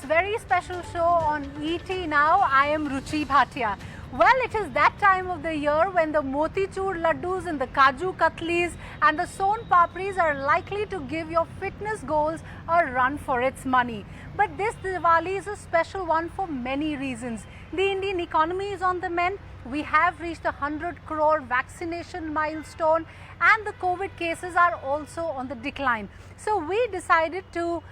very special show on ET Now. I am Ruchi Bhatia. Well, it is that time of the year when the Motichur laddus and the Kaju Katlis and the Son Papris are likely to give your fitness goals a run for its money. But this Diwali is a special one for many reasons. The Indian economy is on the mend. We have reached the 100 crore vaccination milestone and the COVID cases are also on the decline. So we decided to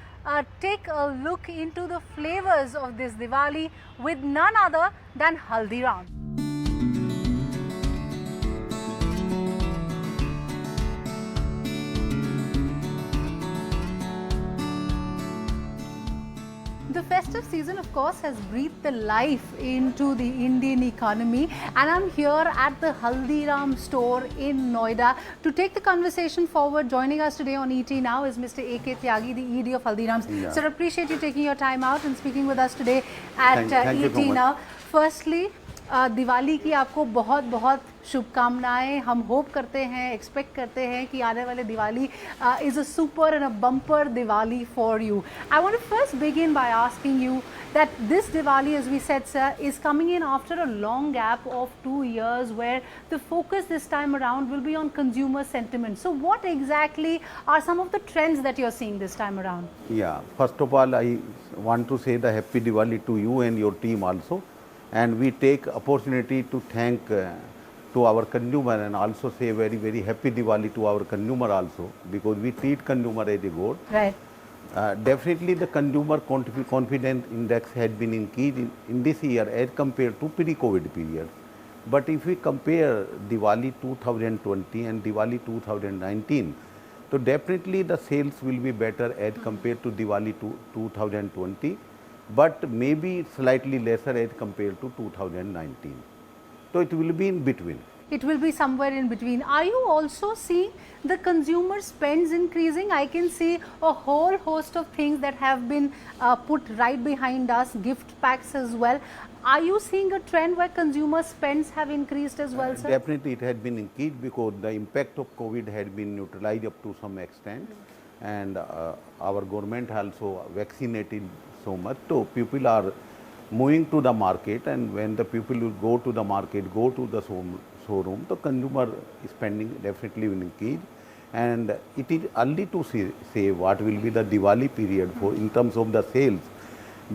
take a look into the flavors of this Diwali with none other than Haldiram. The festive season, of course, has breathed the life into the Indian economy, and I'm here at the Haldiram store in Noida to take the conversation forward. Joining us today on ET Now is Mr. A.K. Tyagi, the ED of Haldirams. Yeah. Sir, appreciate you taking your time out and speaking with us today at Thank you ET so much. Now. Firstly, Diwali की आपको बहुत बहुत शुभकामनाएं. हम hope करते हैं, expect करते हैं कि आने वाले Diwali is a super and a bumper Diwali for you. I want to first begin by asking you that this Diwali, as we said, sir, is coming in after a long gap of 2 years where the focus this time around will be on consumer sentiment. So what exactly are some of the trends that you're seeing this time around? Yeah, first of all, I want to say the happy Diwali to you and your team also. And we take opportunity to thank to our consumer and also say very, very happy Diwali to our consumer also, because we treat consumer as a god. Right. Definitely the consumer confidence index had been increased in this year as compared to pre-COVID period. But if we compare Diwali 2020 and Diwali 2019, so definitely the sales will be better as compared to Diwali 2020. But maybe slightly lesser as compared to 2019. So it will be in between. It will be somewhere in between. Are you also seeing the consumer spends increasing? I can see a whole host of things that have been put right behind us, gift packs as well. Are you seeing a trend where consumer spends have increased as well, sir? Definitely it had been increased because the impact of COVID had been neutralized up to some extent. And our government also vaccinated so much, so people are moving to the market, and when the people will go to the market, go to the showroom, the consumer spending definitely will increase. And it is early to say what will be the Diwali period for in terms of the sales,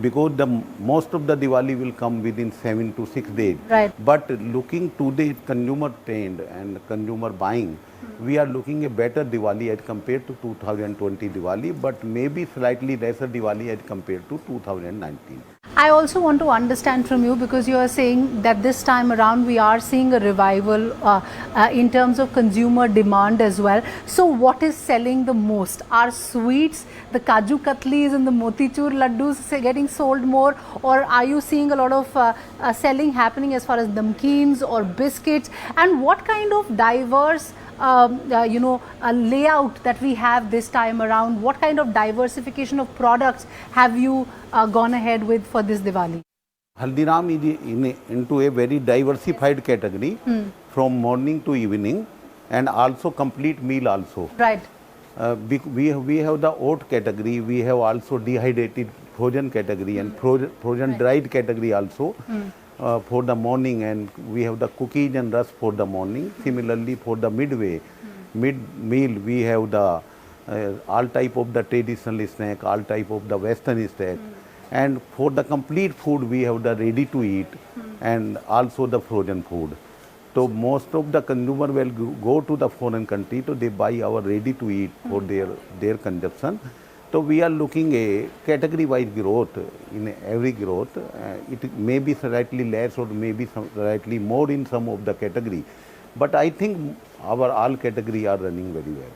because the most of the Diwali will come within 7 to 6 days. Right. But looking to the consumer trend and consumer buying, we are looking a better Diwali as compared to 2020 Diwali, but maybe slightly lesser Diwali as compared to 2019. I also want to understand from you, because you are saying that this time around we are seeing a revival in terms of consumer demand as well. So what is selling the most? Are sweets, the Kaju Katlis and the Motichur laddus getting sold more, or are you seeing a lot of selling happening as far as namkeens or biscuits? And what kind of diverse layout that we have this time around? What kind of diversification of products have you gone ahead with for this Diwali? Haldiram is into a very diversified category from morning to evening, and also complete meal also. Right. We have the oat category, we have also dehydrated frozen category and frozen dried category also. For the morning, and we have the cookies and rusk for the morning. Similarly, for the mid-meal, we have the all type of the traditional snack, all type of the western snack. And for the complete food, we have the ready to eat and also the frozen food. So most of the consumer will go to the foreign country, so they buy our ready to eat for their consumption. So we are looking a category-wise growth in every growth. It may be slightly less or maybe slightly more in some of the category, but I think our all category are running very well.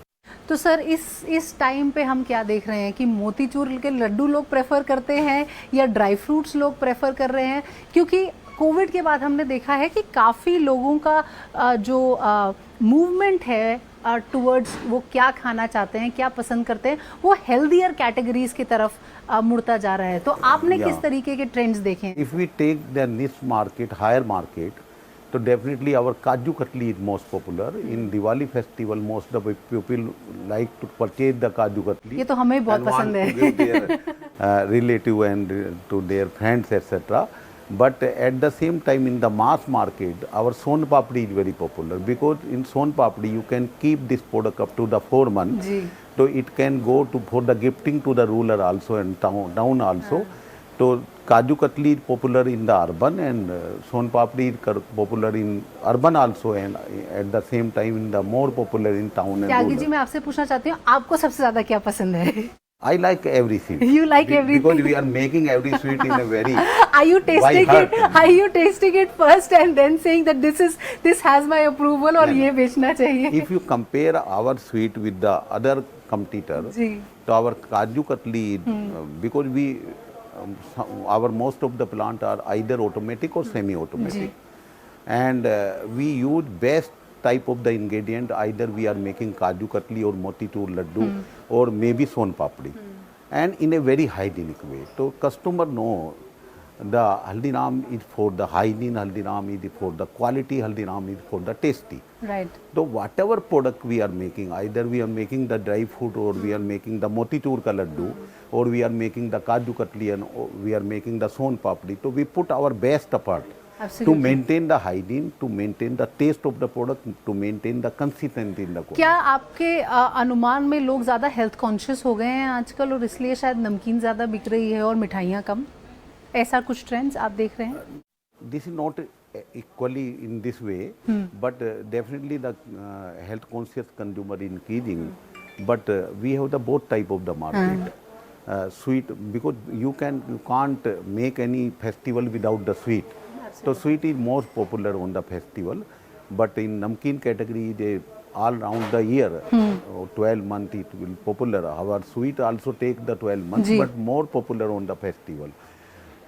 तो sir इस time पे हम क्या देख रहे हैं कि मोतीचूर के लड्डू लोग प्रेफर करते हैं या ड्राई फ्रूट्स लोग प्रेफर कर रहे हैं? क्योंकि कोविड के बाद हमने देखा है कि काफ़ी लोगों का जो मूवमेंट है टुवर्ड्स वो क्या खाना चाहते हैं, क्या पसंद करते हैं, वो हेल्दियर कैटेगरीज की तरफ मुड़ता जा रहा है. तो आपने किस तरीके के ट्रेंड्स देखे? If we take the niche market, higher market, तो definitely our Kaju Katli is most popular. In Diwali festival, most of the people like to purchase the Kaju Katli. ये तो हमें बहुत पसंद है. relative and to their friends, etc. But at the same time, in the mass market, our Son Papdi is very popular, because in Son Papdi you can keep this product up to the 4 months. Ji. So it can go to for the gifting to the rural also and town also. So Kaju Katli is popular in the urban, and Son Papdi is popular in urban also, and at the same time in the more popular in town and Tyagi rural. जी, मैं आपसे पूछना चाहती हूँ, आपको सबसे ज्यादा क्या पसंद है? I like every sweet. You like everything. Because we are making every sweet in a very Are you tasting heart. it? Are you tasting it first and then saying that this has my approval और ये बेचना चाहिए? If you compare our sweet with the other competitor, ji. so our Kaju Katli, because we our most of the plant are either automatic or semi-automatic, and we use best type of the ingredient. Either we are making Kaju Katli or Motichur Laddu or maybe Son Papdi, and in a very hygienic way. So customer know the Haldiram is for the hygiene, Haldiram is for the quality, Haldiram is for the tasty. Right. So whatever product we are making, either we are making the dry fruit, or we are making the Motichur ka laddu, or we are making the Kaju Katli, and we are making the Son Papdi. So we put our best effort Absolutely. to maintain the hygiene, to maintain the taste of the product, to maintain the consistency in the quality. क्या आपके अनुमान में लोग ज़्यादा health conscious हो गए हैं आजकल, और इसलिए शायद नमकीन ज़्यादा बिक रही है और मिठाइयाँ कम? ऐसा कुछ ट्रेंड्स आप देख रहे हैं? This is not equally in this way, but definitely the health conscious consumer is increasing. But we have the both type of the market. Sweet, because you can't make any festival without the sweet. So sweet is most popular on the festival, but in namkeen category, they all round the year, 12 months it will popular. Our sweet also take the 12 months, but more popular on the festival.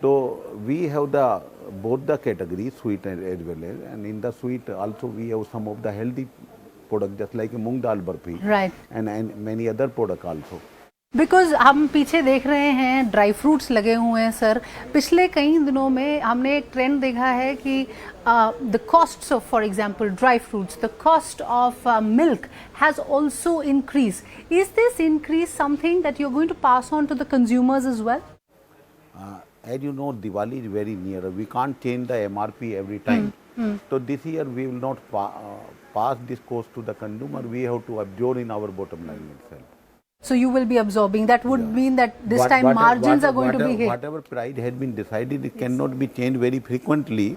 So we have the both the categories, sweet as well as, and in the sweet also we have some of the healthy product, just like Moong Dal Barfi, Right. and many other product also. Because हम पीछे देख रहे हैं dry fruits लगे हुए हैं sir. पिछले कई दिनों में हमने एक ट्रेंड देखा है कि the cost of, for example dry fruits, the cost of milk has also increase. Is this increase something that you are going to pass on to the consumers as well? As you know, Diwali is very near. We can't change the MRP every time. So this year we will not pass this cost to the consumer. We have to absorb in our bottom line itself. So you will be absorbing. That would mean that this time margins are going to be hit. Whatever price has been decided, it cannot be changed very frequently.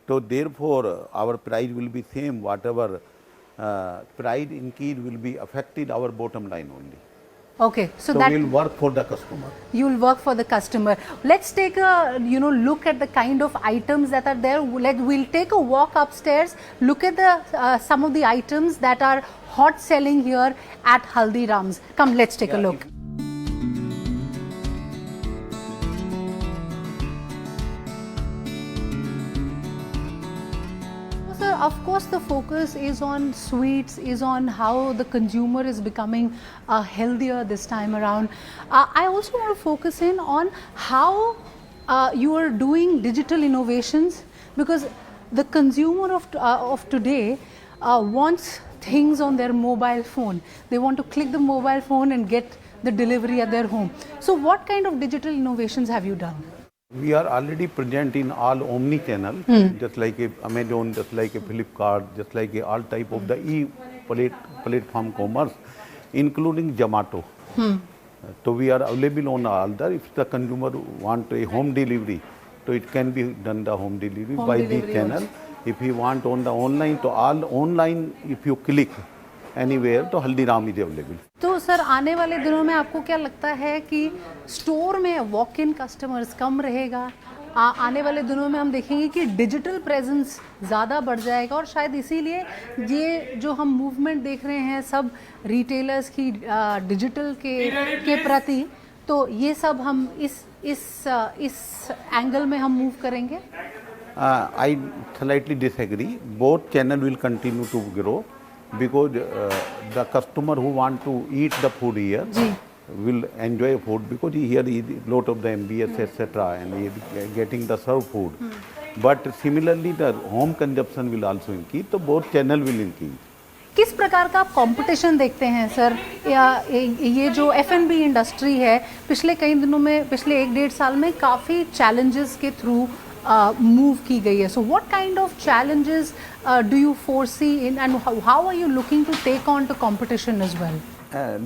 So therefore, our price will be same. Whatever price increase will be affected our bottom line only. Okay, so So that we will work for the customer. you will work for the customer. Let's take a look at the kind of items that are there. We'll take a walk upstairs. Look at the some of the items that are hot selling here at Haldiram's. Come, let's take a look. Sir, of course the focus is on sweets, is on how the consumer is becoming healthier this time around. I also want to focus in on how you are doing digital innovations, because the consumer of today wants things on their mobile phone. They want to click the mobile phone and get the delivery at their home. So what kind of digital innovations have you done? We are already present in all omni-channel, just like a Amazon, just like a Flipkart, just like a all type of the platform commerce, including Zomato. So we are available on all the. If the consumer want a home delivery, so it can be done the home delivery by this channel. If you want on the online, तो all online if you click anywhere, तो Haldiram is available. तो sir आने वाले दिनों में आपको क्या लगता है कि स्टोर में वॉक इन कस्टमर्स कम रहेगा? आने वाले दिनों में हम देखेंगे कि डिजिटल प्रेजेंस ज़्यादा बढ़ जाएगा, और शायद इसीलिए ये जो हम मूवमेंट देख रहे हैं सब रिटेलर्स की डिजिटल के प्रति, तो ये सब हम इस एंगल में हम मूव करेंगे. I slightly disagree. Both channel will continue to grow, because the customer who want to eat the food here will enjoy food, because here is lot of the MBS etc. and he is getting the served food. But similarly, the home consumption will also increase. So both channel will increase. किस प्रकार का आप competition देखते हैं sir, या ये जो F&B industry है पिछले कई दिनों में, पिछले 1-1.5 साल में काफ़ी चैलेंजेस के थ्रू मूव की गई है. So what kind of challenges do you foresee in and how are you looking to take on to competition as well?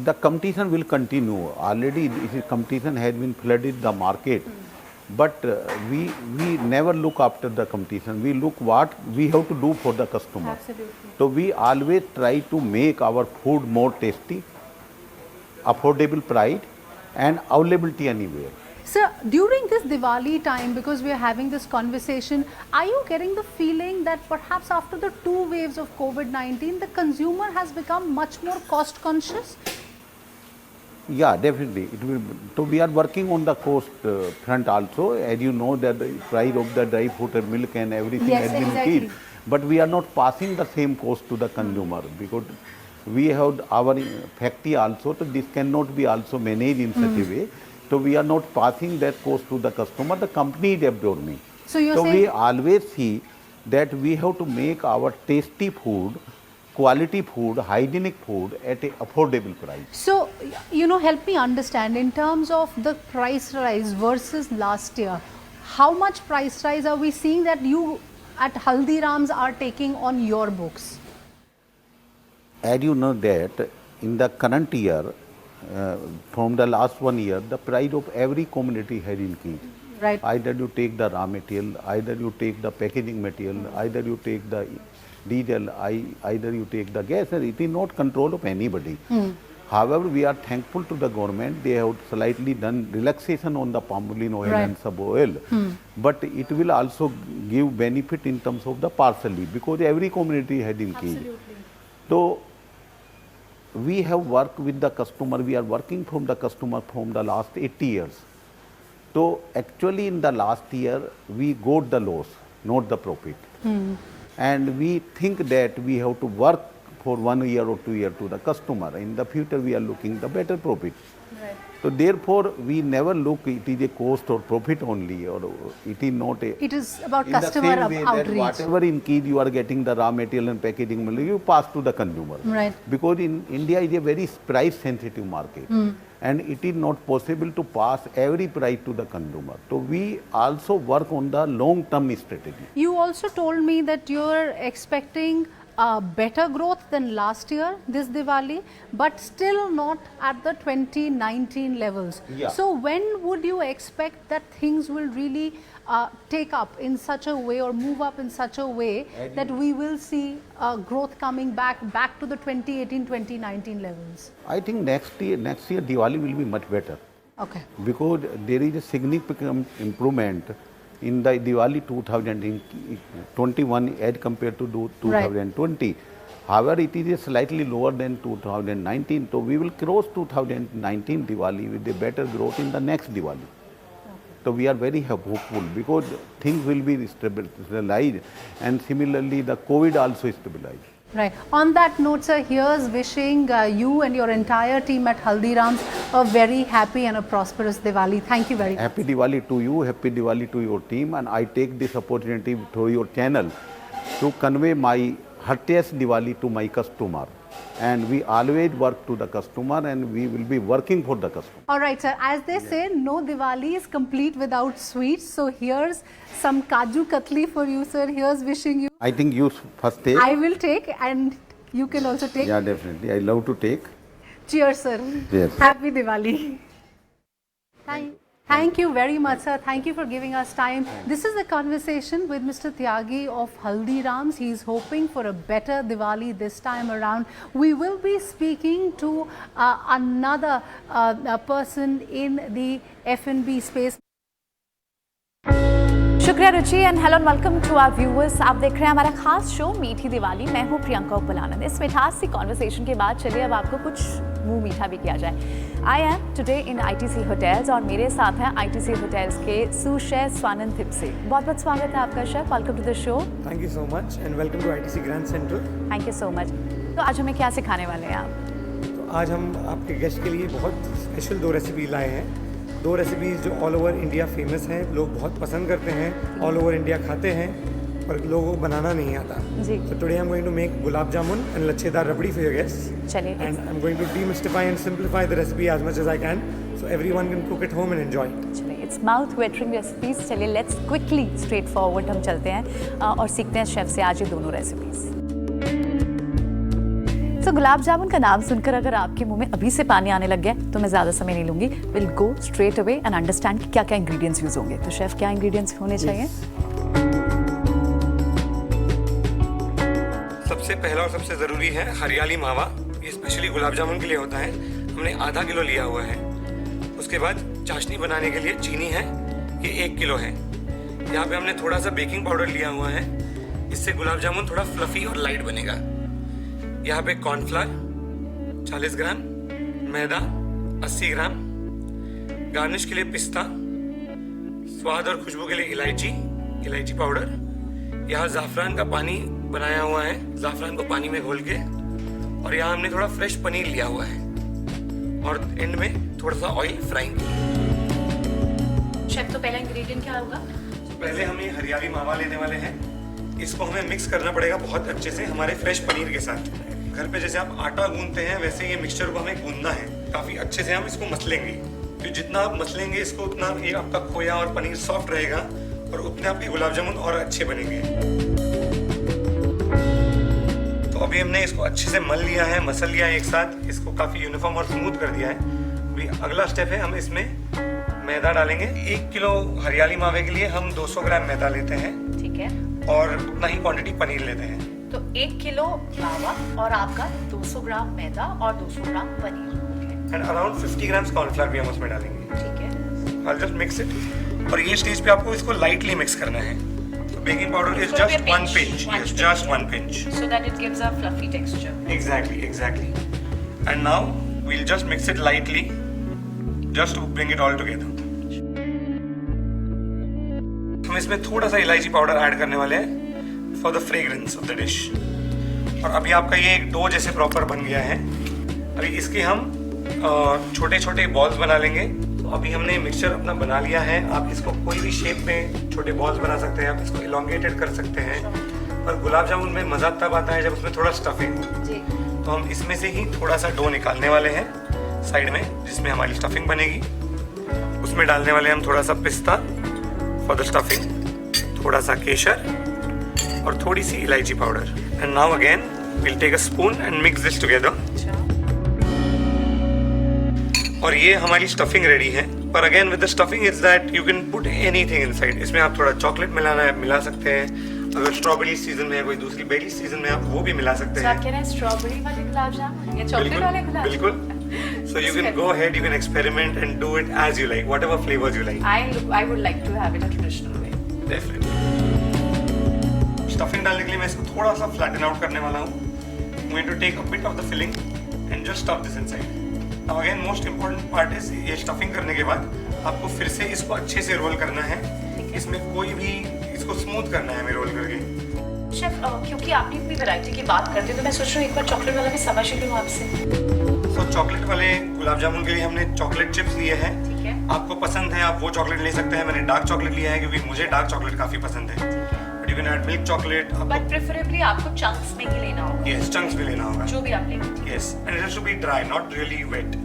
The competition will continue. Already, this competition has been flooded the market, but we never look after the competition. We look what we have to do for the customer. Absolutely. So we always try to make our food more tasty, affordable price, and availability anywhere. Sir, during this Diwali time, because we are having this conversation, are you getting the feeling that perhaps after the 2 waves of COVID-19, the consumer has become much more cost conscious? Yeah, definitely. It will. So we are working on the cost front also. As you know, that the price of the dry fruit and milk and everything Yes, has been exactly. increased. But we are not passing the same cost to the consumer because we have our factory also. So this cannot be also managed in such a way. So we are not passing that cost to the customer. The company is absorbing. So you're saying we always see that we have to make our tasty food, quality food, hygienic food at an affordable price. So, help me understand in terms of the price rise versus last year, how much price rise are we seeing that you at Haldiram's are taking on your books? As you know that in the current year, from the last 1 year, the price of every commodity has increased. Right. Either you take the raw material, either you take the packaging material, either you take the diesel, either you take the gas, and it is not control of anybody. However, we are thankful to the government. They have slightly done relaxation on the palm oil Right. and sub oil, but it will also give benefit in terms of the partially because every commodity has increased. Absolutely. So we have worked with the customer. We are working from the customer from the last 80 years. So actually in the last year we got the loss, not the profit. And we think that we have to work for 1 year or 2 years to the customer. In the future we are looking the better profit. Right. So therefore we never look it is a cost or profit only, or it is not a. It is about In the customer same way that outreach. whatever increase you are getting the raw material and packaging material, you pass to the consumer. Right. Because in India is a very price sensitive market, and it is not possible to pass every price to the consumer. So we also work on the long term strategy. You also told me that you're expecting better growth than last year this Diwali, but still not at the 2019 levels. Yeah. So when would you expect that things will really take up in such a way or move up in such a way that we will see growth coming back to the 2018-2019 levels? I think next year Diwali will be much better. Okay. Because there is a significant improvement in the Diwali 2021 as compared to 2020. However, it is slightly lower than 2019. So we will cross 2019 Diwali with a better growth in the next Diwali. So we are very hopeful because things will be stabilized, and similarly the COVID also stabilized. Right. On that note, sir, here's wishing you and your entire team at Haldiram's a very happy and a prosperous Diwali. Thank you very much. Happy Diwali to you, happy Diwali to your team, and I take this opportunity through your channel to convey my heartiest Diwali to my customer. And we always work to the customer, and we will be working for the customer. All right, sir. As they say, no Diwali is complete without sweets. So here's some Kaju Katli for you, sir. Here's wishing you. I think you first take. I will take, and you can also take. Yeah, definitely. I love to take. Cheers, sir. Cheers. Happy Diwali. Thank you very much, sir. Thank you for giving us time. This is the conversation with Mr. Tyagi of Haldiram's. He is hoping for a better Diwali this time around. We will be speaking to another person in the F&B space. शुक्रिया Ruchi and hello and welcome to our viewers. आप देख रहे हैं हमारा खास show मीठी दिवाली। मैं हूं प्रियंका उपलानंद। इस मिठास सी कॉन्वर्सेशन के बाद चलिए अब आपको कुछ मुंह मीठा भी किया जाए। I am today in ITC hotels और मेरे साथ हैं ITC होटल्स के सूस शेफ स्वानंद थिप्से। बहुत बहुत स्वागत है आपका chef. Welcome to the show. Thank you so much and welcome to ITC grand central. Thank you so much. तो आज हमें क्या सिखाने वाले हैं आप? तो आज हम आपके गेस्ट के लिए बहुत स्पेशल 2 रेसिपी लाए हैं। 2 रेसिपीज़ जो ऑल ओवर इंडिया फेमस हैं, लोग बहुत पसंद करते हैं, ऑल ओवर इंडिया खाते हैं। पर लोगों को बनाना नहीं आता। जी। So today I'm going to make gulab jamun and लच्छेदार रबड़ी for your guests. चलिए And I'm going to demystify and simplify the recipe as much as I can, so everyone can cook at home and enjoy it. चलिए its mouth वेटरिंग recipes. चलिए let's quickly straight forward हम चलते हैं और सीखते हैं chef से आज ये दोनों रेसिपीज। तो गुलाब जामुन का नाम सुनकर अगर आपके मुंह में अभी से पानी आने लग गया तो मैं ज़्यादा समय नहीं लूँगी, will go straight away and understand कि क्या क्या इंग्रेडिएंट्स यूज़ होंगे। तो शेफ क्या इंग्रेडिएंट्स होने चाहिए? सबसे पहला और सबसे ज़रूरी है हरियाली मावा। ये स्पेशली गुलाब जामुन के लिए होता है। हमने आधा किलो लिया हुआ है। उसके बाद चाशनी बनाने के लिए चीनी है, ये 1 किलो है। यहाँ पे हमने थोड़ा सा बेकिंग पाउडर लिया हुआ है, इससे गुलाब जामुन थोड़ा फ्लफी और लाइट बनेगा। यहाँ पे कॉर्नफ्लावर 40 ग्राम, मैदा 80 ग्राम, गार्निश के लिए पिस्ता, स्वाद और खुशबू के लिए इलायची पाउडर। यहाँ ज़ाफ़रान का पानी बनाया हुआ है, ज़ाफ़रान को पानी में घोल के। और यहाँ हमने थोड़ा फ्रेश पनीर लिया हुआ है और एंड में थोड़ा सा ऑयल फ्राइंग। शेफ तो पहला इंग्रेडिएंट क्या होगा? पहले हम ये हरियाली मावा लेने वाले हैं। इसको हमें मिक्स करना पड़ेगा बहुत अच्छे से हमारे फ्रेश पनीर के साथ। घर पे जैसे आप आटा गूंदते हैं वैसे ये मिक्सचर को हमें गूंदना है। काफ़ी अच्छे से हम इसको मसलेंगे, तो जितना आप मसलेंगे इसको उतना ये आपका खोया और पनीर सॉफ्ट रहेगा और उतने आपके गुलाब जामुन और अच्छे बनेंगे। तो अभी हमने इसको अच्छे से मसल लिया है एक साथ, इसको काफ़ी यूनिफॉर्म और स्मूथ कर दिया है। अभी अगला स्टेप है, हम इसमें मैदा डालेंगे। 1 किलो हरियाली मावे के लिए हम 200 ग्राम मैदा लेते हैं। ठीक है। और उतना ही क्वांटिटी पनीर लेते हैं। तो 1 किलो मावा और आपका 200 ग्राम मैदा और 200 gram paneer. And around 50 grams cornflour भी हम उसमें डालेंगे। ठीक है। I'll just mix it। और ये स्टेज पे आपको इसको लाइटली मिक्स करना है। तो baking powder is just 1 pinch। Yes, just 1 pinch। So that it gives a fluffy texture. Exactly। And now we'll just mix it lightly, just to bring it all together। हम इसमें थोड़ा सा इलायची powder add करने वाले हैं for the fragrance of the dish. और अभी आपका ये एक डो जैसे प्रॉपर बन गया है। अभी इसके हम छोटे छोटे बॉल्स बना लेंगे। तो अभी हमने मिक्सचर अपना बना लिया है। आप इसको कोई भी शेप में छोटे बॉल्स बना सकते हैं, आप इसको इलोंगेटेड कर सकते हैं। पर गुलाब जामुन में मज़ा तब आता है जब उसमें थोड़ा स्टफिंग हो। तो हम इसमें से ही थोड़ा सा डो निकालने वाले हैं साइड में, जिसमें हमारी स्टफिंग बनेगी। उसमें डालने वाले हम थोड़ा सा पिस्ता फॉर द स्टफिंग, थोड़ा सा केसर और थोड़ी सी इलायची powder. And now again we'll take a spoon and mix this together. और ये हमारी स्टफिंग रेडी है। पर again with the stuffing is that you can put anything inside. इसमें आप थोड़ा चॉकलेट मिला सकते हैं। अगर स्ट्रॉबेरी सीजन में है, कोई दूसरी बेरी सीजन में, आप वो भी मिला सकते हैं। आप कह रहे हैं स्ट्रॉबेरी वाले गुलाब जामुन या चॉकलेट वाले गुलाब जामुन? बिल्कुल। So you can go ahead, you can experiment and do it as you like, whatever flavors you like. I would like to have it a traditional way. Definitely. Stuffing डालने के लिए मैं इसको थोड़ा सा फ्लैटन आउट करने वाला हूँ। I'm going to take a bit of the filling and just stuff this inside. Now again most important part is ये स्टफिंग करने के बाद आपको फिर से इसको अच्छे से रोल करना है। इसमें कोई भी इसको स्मूथ करना है हमें रोल करके। शेफ क्योंकि आपने इतनी वैरायटी की बात करते हैं तो मैं सोच रही हूँ एक बार चॉकलेट वाला भी समझ लूँ आपसे। तो चॉकलेट वाले गुलाब जामुन के लिए हमने चॉकलेट चिप्स लिए हैं। ठीक है। आपको पसंद है आप वो चॉकलेट ले सकते हैं। मैंने डार्क चॉकलेट लिया है क्योंकि मुझे डार्क चॉकलेट काफी पसंद है। But you can add milk chocolate. But preferably आपको चंक्स में ही लेना होगा। यस, चंक्स में लेना होगा। जो भी आप लेंगे। Yes, and it has to be dry, not really wet.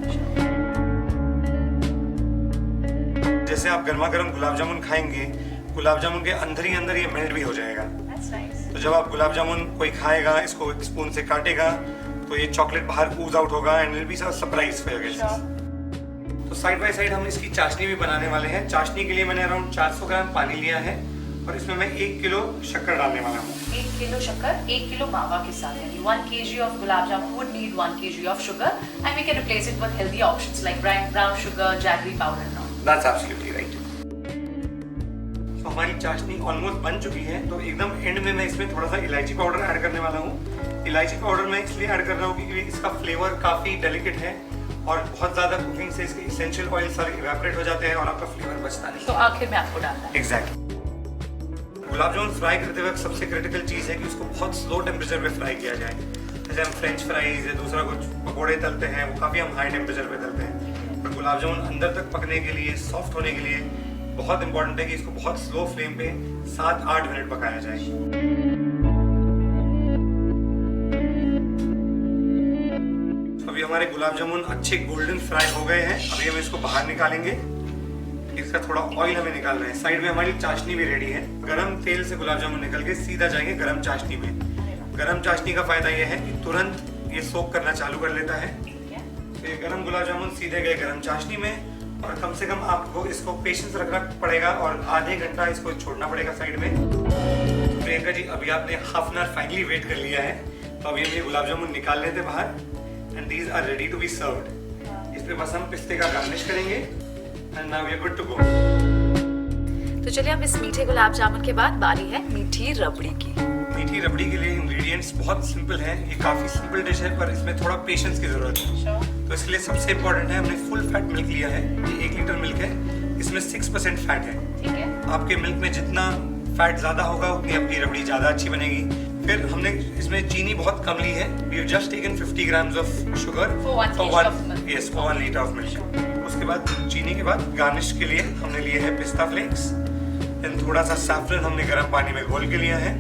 जैसे आप गर्मा गर्म गुलाब जामुन खाएंगे, गुलाब जामुन के अंदर ही अंदर ये मेल्ट भी हो जाएगा। तो जब आप गुलाब जामुन कोई खाएगा, इसको एक स्पून से काटेगा तो ये चॉकलेट बाहर ऊज आउट होगा and will be some surprise for your guests. तो साइड बाय साइड हम इसकी चाशनी भी बनाने वाले हैं। चाशनी के लिए मैंने अराउंड 400 ग्राम पानी लिया है और इसमें मैं 1 किलो शक्कर डालने वाला हूँ। 1 किलो शक्कर 1 किलो मावा के साथ, यानी 1 kg of gulab jamun would need 1 kg of sugar and we can replace it with healthy options like brown sugar, jaggery powder and all. That's absolutely right. तो हमारी चाशनी ऑलमोस्ट बन चुकी है। तो एकदम एंड में मैं इसमें थोड़ा सा इलायची पाउडर ऐड करने वाला हूँ। इलायची पाउडर मैं इसलिए ऐड कर रहा हूँ क्योंकि इसका फ्लेवर काफ़ी डेलिकेट है और बहुत ज़्यादा कुकिंग से इसके इसेंशियल ऑयल सारे इवेपोरेट हो जाते हैं और आपका फ्लेवर बचता नहीं। तो आखिर में आपको डालना है। एग्जैक्टली। गुलाब जामुन फ्राई करते वक्त सबसे क्रिटिकल चीज़ है कि उसको बहुत स्लो टेम्परेचर पे फ्राई किया जाए। जैसे हम फ्रेंच फ्राइज या दूसरा कुछ पकौड़े तलते हैं वो काफ़ी हम हाई टेम्परेचर पे तलते हैं। पर गुलाब जामुन अंदर तक पकने के लिए, सॉफ्ट होने के लिए बहुत इंपॉर्टेंट है कि इसको बहुत स्लो फ्लेम पे 7-8 मिनट पकाया जाए। अभी हमारे गुलाब जामुन अच्छे गोल्डन फ्राई हो गए हैं। अभी हम इसको बाहर निकालेंगे। इसका थोड़ा ऑयल हमें निकालना है। साइड में हमारी चाशनी भी रेडी है। गरम तेल से गुलाब जामुन निकल के सीधा जाएंगे गरम चाशनी में। गरम चाशनी का फायदा यह है कि तुरंत ये सोक करना चालू कर लेता है। तो ये गरम गुलाब जामुन सीधे गए गरम चाशनी में और कम से कम आपको इसको पेशेंस रखना पड़ेगा और आधे घंटा इसको छोड़ना पड़ेगा साइड में। तो प्रियंका जी, अभी आपने half an hour finally wait कर लिया है। तो अभी हम ये गुलाब जामुन निकाल लेते हैं बाहर and these are ready to be served. इस पे बस हम पिस्ते का गार्निश करेंगे and now we are good to go. तो चलिए अब इस मीठे गुलाब जामुन के बाद बारी है मीठी रबड़ी की। मीठी रबड़ी के लिए इंग्रेडिएंट्स बहुत सिंपल हैं। ये काफी सिंपल डिश है पर इसमें थोड़ा पेशेंस की जरूरत है। तो इसके लिए सबसे इम्पोर्टेंट है, हमने फुल फैट मिल्क लिया है। ये 1 लीटर मिल्क है, इसमें 6% फैट है। ठीक है। आपके मिल्क में जितना फैट ज्यादा होगा उतनी आपकी रबड़ी ज्यादा अच्छी बनेगी। फिर हमने इसमें चीनी बहुत कम ली है। We have just taken 50 grams of sugar for 1 liter of milk। उसके बाद चीनी के बाद गार्निश के लिए हमने लिए है पिस्ता फ्लेक्स, देन थोड़ा सा सैफरन हमने गर्म पानी में घोल के लिया है,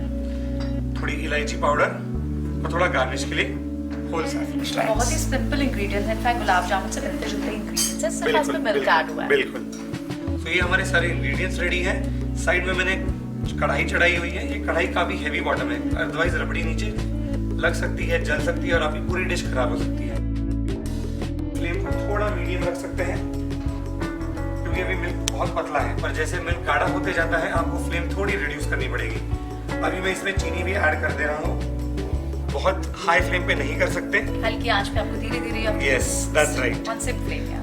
थोड़ी इलायची पाउडर और थोड़ा गार्निश के लिए होल सैफरन। बहुत ही सिंपल इंग्रेडिएंट्स हैं। इनफैक्ट गुलाब जामुन से मिलते जुलते इंग्रेडिएंट्स हैं, सिर्फ इसमें मिल्क ऐड हुआ है। बिल्कुल। तो ये हमारे सारे इंग्रेडिएंट्स रेडी हैं। साइड में मैंने कढ़ाई चढ़ाई हुई है। ये कढ़ाई काफी हैवी बॉटम है, अदरवाइज रबड़ी नीचे लग सकती है, जल सकती है और आपकी पूरी डिश खराब हो सकती है। फ्लेम को थोड़ा मीडियम रख सकते हैं क्योंकि अभी मिल्क बहुत पतला है, पर जैसे मिल्क गाढ़ा होते जाता है आपको फ्लेम थोड़ी रिड्यूस करनी पड़ेगी। अभी मैं इसमें चीनी भी ऐड कर दे रहा हूँ। बहुत हाई फ्लेम पे नहीं कर सकते, हल्की आंच पे आपको धीरे-धीरे yes that's right, one sip flame है।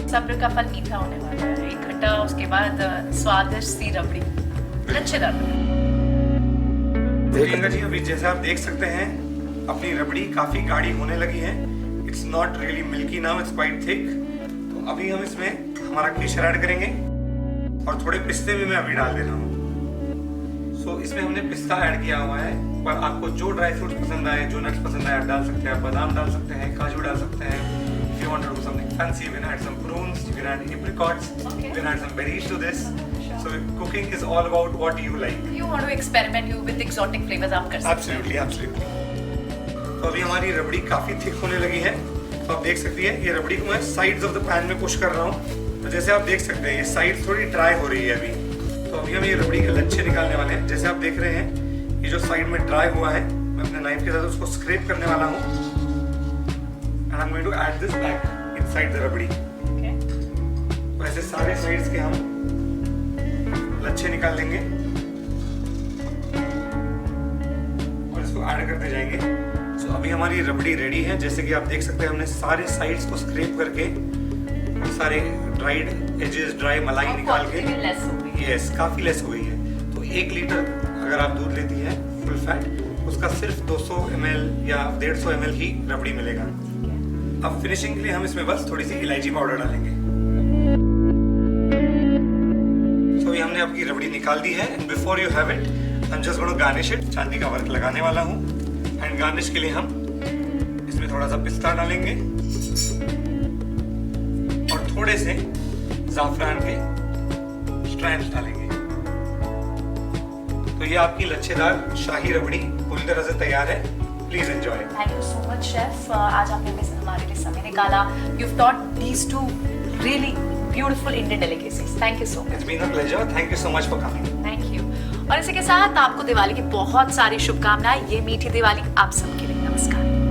सब्र का फल मीठा होने वाला है। एक घंटा उसके बाद स्वादिष्ट सी रबड़ी लच्छेदार। प्रियंका जी, अभी जैसे आप देख सकते हैं अपनी रबड़ी काफी गाढ़ी होने लगी है। It's not really milky now, it's quite thick. तो अभी हम इसमें हमारा केसर ऐड करेंगे और थोड़े पिस्ते भी मैं अभी डाल दे रहा हूँ। सो इसमें हमने पिस्ता ऐड किया हुआ है, पर आपको जो ड्राई फ्रूट्स पसंद आए, जो नट्स पसंद आए आप डाल सकते हैं। बादाम डाल सकते हैं, काजू डाल सकते हैं। If you want to do something fancy, you can add some prunes, you can add apricots, you can add some berries to this. So cooking is all about what you like. You want to experiment with exotic flavors, आप कर सकते हैं। Absolutely, absolutely. तो अभी हमारी रबड़ी काफी thick होने लगी है। तो आप देख सकती है ये रबड़ी को मैं साइड्स ऑफ द पैन में पुश कर रहा हूँ। तो जैसे आप देख सकते हैं ये साइड थोड़ी ड्राई हो रही है अभी। तो अभी हम ये रबड़ी के लच्छे निकालने वाले हैं। जैसे आप देख रहे हैं ये जो साइड में ड्राई हुआ है, मैं अपने नाइफ के साथ उसको स्क्रैप करने वाला हूँ। And I'm going to add this back inside the रबड़ी। तो ऐसे सारे साइड्स के हम लच्छे निकाल लेंगे और इसको ऐड करते जाएंगे। तो अभी हमारी रबड़ी रेडी है। जैसे कि आप देख सकते हैं हमने सारे साइड्स को स्क्रैप करके सारे ड्राइड एजेस, ड्राई मलाई निकाल के, यस काफी लेस हो गई है। तो 1 लीटर अगर आप दूध लेती है फुल फैट, उसका सिर्फ 200 ml या 150 ml ही रबड़ी मिलेगा। अब फिनिशिंग के लिए हम इसमें बस थोड़ी सी इलायची पाउडर डालेंगे। तो ये हमने आपकी रबड़ी निकाल दी है and before you have it I am just going to garnish it. चांदी का वर्क लगाने वाला हूँ एंड गार्निश के लिए हम इसमें थोड़ा सा पिस्ता डालेंगे और थोड़े से ज़ाफ़रान के स्ट्रैंड्स डालेंगे। तो ये आपकी लच्छेदार शाही रबड़ी पूरी तरह से तैयार है। Please enjoy. Thank you so much chef, आज आपने हमारे लिए समय निकाला। You've taught these two really beautiful Indian delicacies. Thank you so much. It's been a pleasure. Thank you so much for coming. Thank you. और इसी के साथ आपको दिवाली की बहुत सारी शुभकामनाएं। ये मीठी दिवाली आप सबके लिए। नमस्कार।